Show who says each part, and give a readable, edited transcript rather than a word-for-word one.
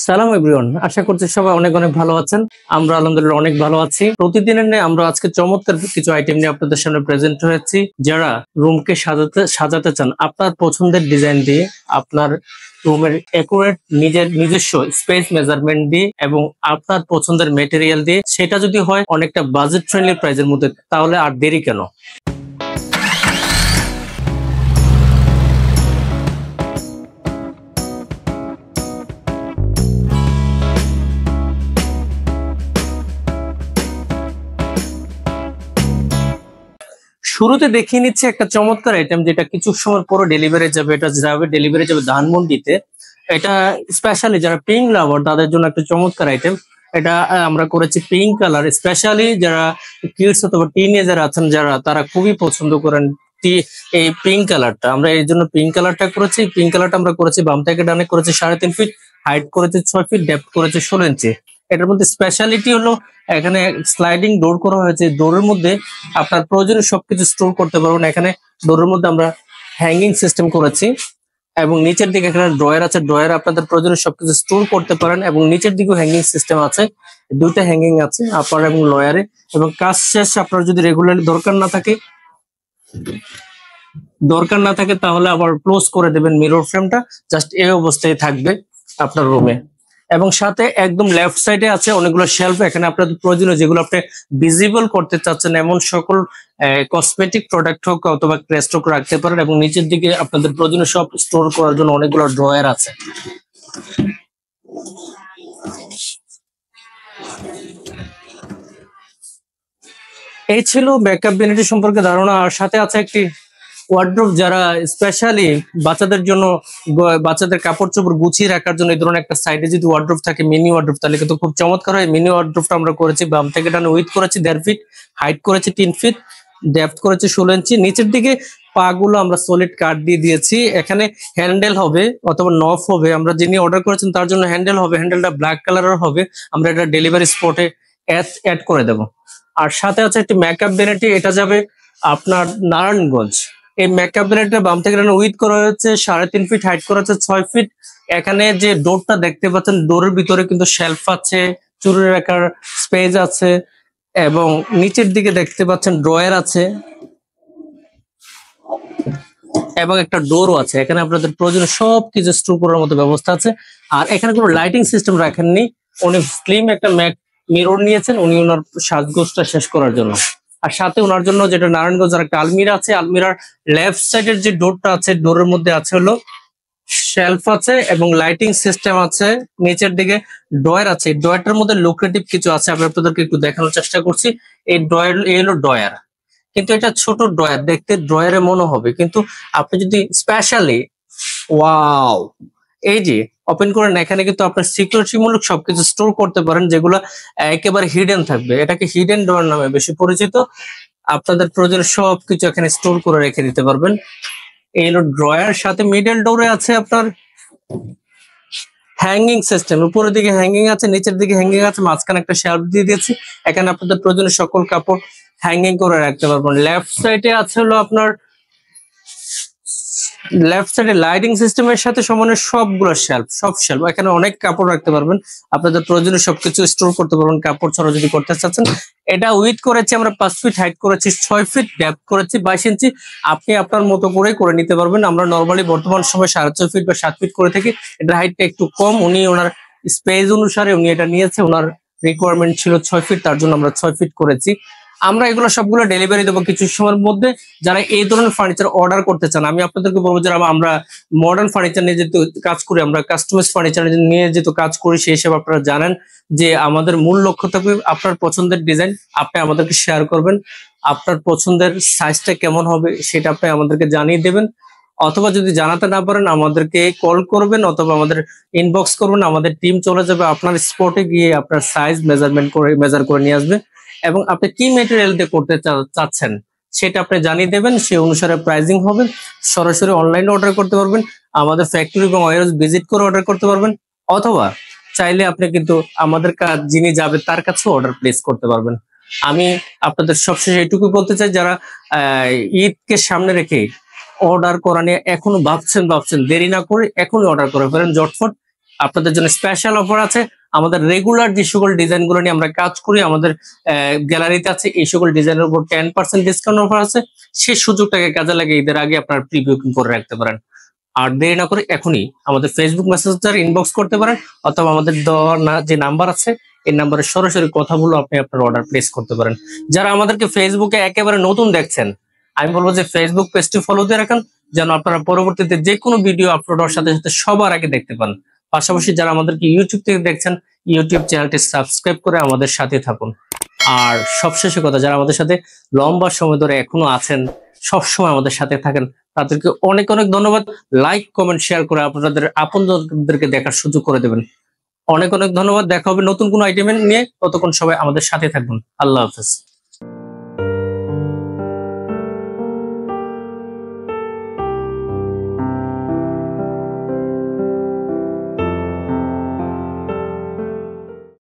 Speaker 1: সালাম এভরিওয়ান, আশা করছি সবাই অনেক অনেক ভালো আছেন। আমরা আলহামদুলিল্লাহ অনেক ভালো আছি। প্রতিদিনের ন্যায় আমরা আজকে চমৎকার কিছু আইটেম নিয়ে আপনাদের সামনে প্রেজেন্ট হয়েছি। যারা রুমকে সাজাতে চান আপনার পছন্দের ডিজাইন দিয়ে, আপনার রুমের একুরেট নিজস্ব স্পেস মেজারমেন্ট দিয়ে এবং আপনার পছন্দের মেটেরিয়াল দিয়ে, সেটা যদি হয় অনেকটা বাজেট ফ্রেন্ডলি প্রাইসের মধ্যে, তাহলে আর দেরি কেন। শুরুতে দেখিয়ে নিচ্ছে একটা চমৎকার আইটেম, যেটা কিছু সময় পরে ডেলিভারি যাবে। এটা ডেলিভারি যাবে ধানমন্ডিতে। এটা স্পেশালি যারা পিঙ্ক লাভার তাদের জন্য একটা চমৎকার আইটেম। এটা আমরা করেছি পিঙ্ক কালার, স্পেশালি যারা কিডস অথবা টিনেজার আছেন যারা, তারা খুবই পছন্দ করেন এই পিঙ্ক কালারটা। আমরা এই জন্য পিঙ্ক কালারটা করেছি। পিঙ্ক কালারটা আমরা করেছি বাম থেকে ডানে করেছি 3.5 ফিট, হাইট করেছি 6 ফিট, ডেপথ করেছি 16 ইঞ্চি। এটার মধ্যে স্পেশালিটি হলো এখানে স্লাইডিং ডোর করা হয়েছে। ডোরের মধ্যে আপনার প্রয়োজনীয় সবকিছু স্টোর করতে পারবেন। এখানে ডোরের মধ্যে আমরা হ্যাঙ্গিং সিস্টেম করেছি এবং নিচের দিকে এখানে ড্রয়ার আছে। ড্রয়ার আপনাদের প্রয়োজনীয় সবকিছু স্টোর করতে পারেন এবং নিচের দিকেও হ্যাঙ্গিং সিস্টেম আছে। দুইটা হ্যাঙ্গিং আছে আপার এবং লয়ারে। এবং কাজ শেষ আপনার যদি রেগুলারলি দরকার না থাকে তাহলে আবার ক্লোজ করে দেবেন। মিরর ফ্রেমটা জাস্ট এই অবস্থায় থাকবে আপনার রুমে। এবং সাথে একদম লেফট সাইডে আছে অনেকগুলো শেলফ। এখানে আপনাদের প্রয়োজনীয় যেগুলো আপনি ভিজিবল করতে চাচ্ছেন এমন সকল কসমেটিক প্রোডাক্ট হোক অথবা ক্রেস্ট হোক রাখতে পারেন। এবং নিচের দিকে আপনাদের প্রয়োজনীয় সব স্টোর করার জন্য অনেকগুলো ড্রয়ার আছে। এই ছিল ব্যাকআপ ভ্যানিটি সম্পর্কে ধারণা। আর সাথে আছে একটি ওয়ার্ড্রোব, যারা স্পেশালি বাচ্চাদের জন্য, বাচ্চাদের কাপড় চোপড় গুছিয়ে রাখার জন্য এই ধরনের একটা সাইডে যদি ওয়ার্ড্রোব থাকে, মিনি ওয়ার্ড্রোব, তাহলে কিন্তু খুব চমৎকার হয়। মিনি ওয়ার্ড্রোবটা আমরা করেছি বাম থেকে ডানে, উইথ করেছি 1.5 ফিট, হাইট করেছি 3 ফিট, ডেপথ করেছি 16 ইঞ্চি। নিচের দিকে পাগুলো আমরা সলিড কাঠ দিয়ে দিয়েছি। এখানে হ্যান্ডেল হবে অথবা নফ হবে। আমরা যিনি অর্ডার করেছেন তার জন্য হ্যান্ডেল হবে, হ্যান্ডেলটা ব্ল্যাক কালারের হবে। আমরা এটা ডেলিভারি স্পটে অ্যাড করে দেবো। আর সাথে আছে একটি মেকআপ ভ্যানিটি, এটা যাবে আপনার নারায়ণগঞ্জ। এই মেকআপ ভ্যানিটিটা বাম থেকে উইথ করা হয়েছে 3.5 ফিট, হাইট করা হচ্ছে 6 ফিট। এখানে যে ডোরটা দেখতে পাচ্ছেন, ডোরের ভিতরে কিন্তু শেলফ আছে, চুরি রাখার স্পেস আছে এবং নিচের দিকে দেখতে পাচ্ছেন ড্রয়ার আছে এবং একটা ডোরও আছে। এখানে আপনাদের প্রয়োজনীয় সবকিছু স্টোর করার মতো ব্যবস্থা আছে। আর এখানে কোনো লাইটিং সিস্টেম রাখেননি। উনি স্লিম একটা মিরর নিয়েছেন উনি ওনার সাজগোজটা শেষ করার জন্য। আর সাথে ওনার জন্য যেটা নারায়ণগঞ্জের একটা আলমিরা আছে। আলমিরার লেফট সাইডের যে ডোরটা আছে, ডোরের মধ্যে আছে হলো শেলফ আছে এবং লাইটিং সিস্টেম আছে। নিচের দিকে ড্রয়ার আছে। এই ড্রয়ারটার মধ্যে লুক্রেটিভ কিছু আছে, আমি আপনাদেরকে একটু দেখানোর চেষ্টা করছি। এই ড্রয়ার হলো ড্রয়ার, কিন্তু এটা ছোট ড্রয়ার, দেখতে ড্রয়ারে মনে হবে, কিন্তু আপনি যদি স্পেশালি ওয়াও এই যে ওপেন করেন, এখানে কিন্তু আপনার সিকিউরিটিমূলক সবকিছু স্টোর করতে পারেন, যেগুলো একেবারে হিডেন থাকবে। এটাকে হিডেন ড্রয়ার নামে বেশি পরিচিত। আপনাদের প্রয়োজনীয় সবকিছু এখানে স্টোর করে রেখে দিতে পারবেন। এই হলো ড্রয়ার। সাথে মিডল ডোরে আছে আপনার হ্যাঙ্গিং সিস্টেম। উপরের দিকে হ্যাঙ্গিং আছে, নিচের দিকে হ্যাঙ্গিং আছে, মাঝখানে একটা শেলফ দিয়ে দিয়েছি। এখানে আপনাদের প্রয়োজনীয় সকল কাপড় হ্যাঙ্গিং করে রাখতে পারবেন। লেফট সাইডে আছে হলো আপনার লাইটিং সিস্টেমের সাথে সমানের সবগুলো সব শেলফ। এখানে অনেক কাপড় রাখতে পারবেন, আপনাদের প্রয়োজনীয় সবকিছু স্টোর করতে পারবেন কাপড় ছাড়া যদি করতে চাচ্ছেন। এটা উইথ করেছি আমরা 5 ফিট, হাইট করেছি 6 ফিট, ডেপথ করেছি 22 ইঞ্চি। আপনি আপনার মতো করে নিতে পারবেন। আমরা নর্মালি বর্তমান সময় 6.5 ফিট বা 7 ফিট করে থাকি। এটার হাইটটা একটু কম, উনি ওনার স্পেস অনুসারে উনি এটা নিয়েছে। ওনার রিকোয়ারমেন্ট ছিল 6 ফিট, তার জন্য আমরা 6 ফিট করেছি। আমরা এগুলো সবগুলো ডেলিভারি দেবো কিছু সময়ের মধ্যে। যারা এই ধরনের ফার্নিচার অর্ডার করতে চান, আমি আপনাদেরকে বলবো যারা আমরা মডার্ন ফার্নিচার নিয়ে যেহেতু কাজ করি, আমরা কাস্টমাইজ ফার্নিচার নিয়ে যেহেতু কাজ করি, সেই হিসেবে আপনারা জানেন যে আমাদের মূল লক্ষ্য থাকবে আপনার পছন্দের ডিজাইন আপনি আমাদেরকে শেয়ার করবেন। আপনার পছন্দের সাইজটা কেমন হবে সেটা আপনি আমাদেরকে জানিয়ে দেবেন, অথবা যদি জানাতে না পারেন আমাদেরকে কল করবেন অথবা আমাদের ইনবক্স করবেন। আমাদের টিম চলে যাবে আপনার স্পটে গিয়ে আপনার সাইজ মেজার করে নিয়ে আসবে এবং আপনি কি মেটেরিয়াল দিয়ে করতে চাচ্ছেন সেটা আপনি জানিয়ে দেবেন। সেই অনুসারে প্রাইজিং হবে। সরাসরি অনলাইনে অর্ডার করতে পারবেন, আমাদের ফ্যাক্টরি এবং ওয়্যারহাউস ভিজিট করে অর্ডার করতে পারবেন, অথবা চাইলে আপনি কিন্তু আমাদের যিনি যাবে তার কাছেও অর্ডার প্লেস করতে পারবেন। আমি আপনাদের সবশেষে এইটুকু বলতে চাই, যারা ঈদকে সামনে রেখে অর্ডার করা নিয়ে এখনো ভাবছেন, দেরি না করে এখনই অর্ডার করে ফেলেন জটফট। আপনাদের জন্য স্পেশাল অফার আছে। আমাদের রেগুলার যে সকল ডিজাইন গুলো নিয়ে আমরা কাজ করি আমাদের গ্যালারিতে আছে, এই সকল ডিজাইনের উপর 10% ডিসকাউন্ট অফার আছে। সেই সুযোগটাকে কাজে লাগিয়ে ঈদের আগে আপনার প্রি বুকিং করে রাখতে পারেন। আর দেরি না করে এখনই আমাদের ফেসবুক মেসেঞ্জার ইনবক্স করতে পারেন, অথবা আমাদের দেওয়া যে নাম্বার আছে এই নাম্বারে সরাসরি কথা বলে আপনি আপনার অর্ডার প্লেস করতে পারেন। যারা আমাদেরকে ফেসবুকে একেবারে নতুন দেখছেন, আমি বলবো যে ফেসবুক পেজটি ফলো দিয়ে রাখেন, যেন আপনারা পরবর্তীতে যে কোনো ভিডিও আপলোড হওয়ার সাথে সাথে সবার আগে দেখতে পান। পাশাপাশি যারা আমাদেরকে ইউটিউব থেকে দেখছেন, ইউটিউব চ্যানেলটি সাবস্ক্রাইব করে আমাদের সাথে থাকুন। আর সবশেষে কথা, যারা আমাদের সাথে লম্বা সময় ধরে এখনো আছেন, সবসময় আমাদের সাথে থাকেন, তাদেরকে অনেক অনেক ধন্যবাদ। লাইক কমেন্ট শেয়ার করে আপনাদের আপনজনদেরকে দেখার সুযোগ করে দেবেন। অনেক অনেক ধন্যবাদ। দেখা হবে নতুন কোনো আইটেম নিয়ে, ততক্ষণ সবাই আমাদের সাথে থাকবেন। আল্লাহ হাফেজ।